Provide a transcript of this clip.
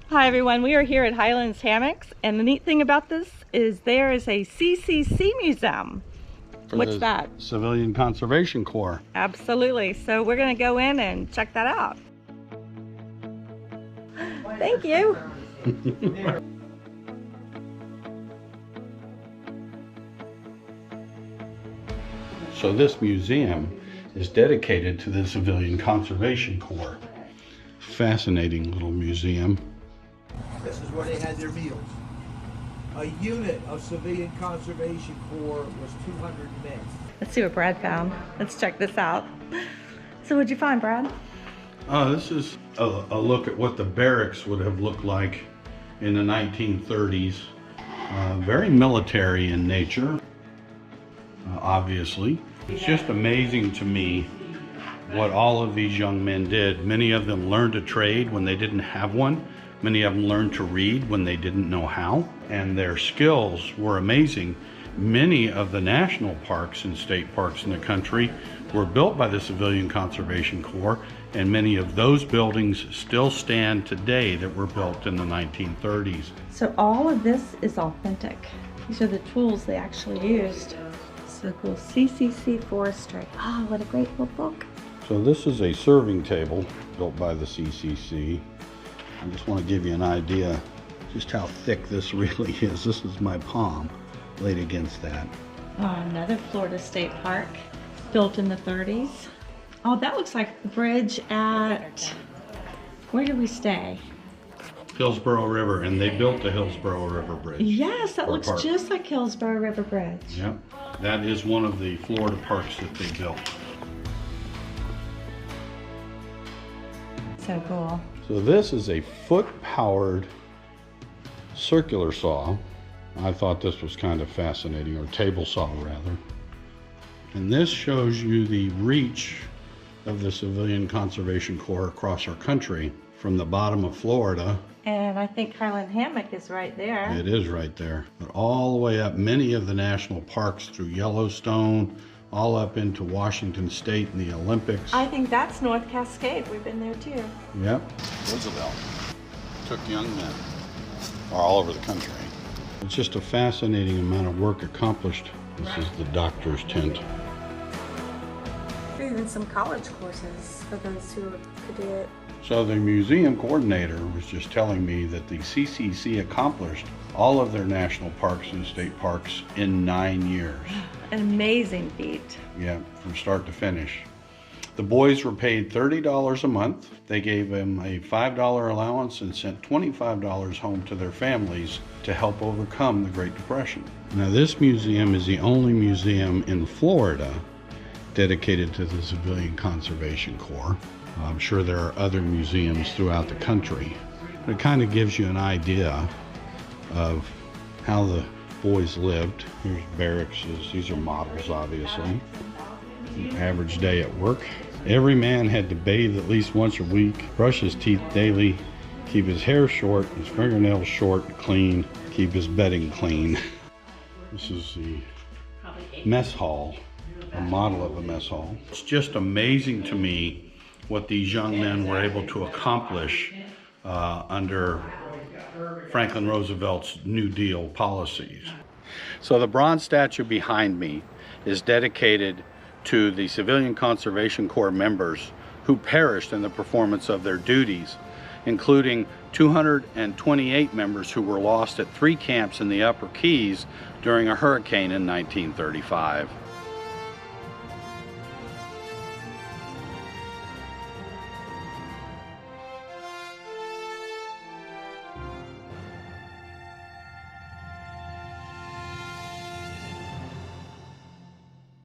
Hi everyone, we are here at Highlands Hammocks, and the neat thing about this is there is a CCC Museum. What's that? Civilian Conservation Corps. Absolutely. So we're going to go in and check that out. Thank you. So this museum is dedicated to the Civilian Conservation Corps. Fascinating little museum. This is where they had their meals. A unit of Civilian Conservation Corps was 200 men. Let's see what Brad found. Let's check this out. So what'd you find, Brad? This is a look at what the barracks would have looked like in the 1930s. Very military in nature, obviously. It's just amazing to me what all of these young men did. Many of them learned a trade when they didn't have one. Many of them learned to read when they didn't know how, and their skills were amazing. Many of the national parks and state parks in the country were built by the Civilian Conservation Corps, and many of those buildings still stand today that were built in the 1930s. So all of this is authentic. These are the tools they actually used. So cool. CCC Forestry. Oh, what a great little book. So this is a serving table built by the CCC. I just want to give you an idea just how thick this really is. This is my palm laid against that. Oh, another Florida State Park built in the 30s. Oh, that looks like the bridge at, where did we stay? Hillsborough River, and they built the Hillsborough River Bridge. Yes, that looks just like Hillsborough River Bridge. Yep, that is one of the Florida parks that they built. So cool. So this is a foot-powered circular saw. I thought this was kind of fascinating, or table saw rather. And this shows you the reach of the Civilian Conservation Corps across our country, from the bottom of Florida. And I think Highland Hammock is right there. It is right there. But all the way up many of the national parks through Yellowstone, all up into Washington State and the Olympics. I think that's North Cascade. We've been there too. Yep. Roosevelt took young men all over the country. It's just a fascinating amount of work accomplished. This is the doctor's tent. Even some college courses for those who could do it. So the museum coordinator was just telling me that the CCC accomplished all of their national parks and state parks in 9 years. An amazing feat. Yeah, from start to finish. The boys were paid $30 a month. They gave them a $5 allowance and sent $25 home to their families to help overcome the Great Depression. Now this museum is the only museum in Florida dedicated to the Civilian Conservation Corps. I'm sure there are other museums throughout the country. But it kind of gives you an idea of how the boys lived. Here's barracks. These are models, obviously. An average day at work. Every man had to bathe at least once a week, brush his teeth daily, keep his hair short, his fingernails short, clean, keep his bedding clean. This is the mess hall, a model of a mess hall. It's just amazing to me what these young men were able to accomplish under Franklin Roosevelt's New Deal policies. So the bronze statue behind me is dedicated to the Civilian Conservation Corps members who perished in the performance of their duties, including 228 members who were lost at 3 camps in the Upper Keys during a hurricane in 1935.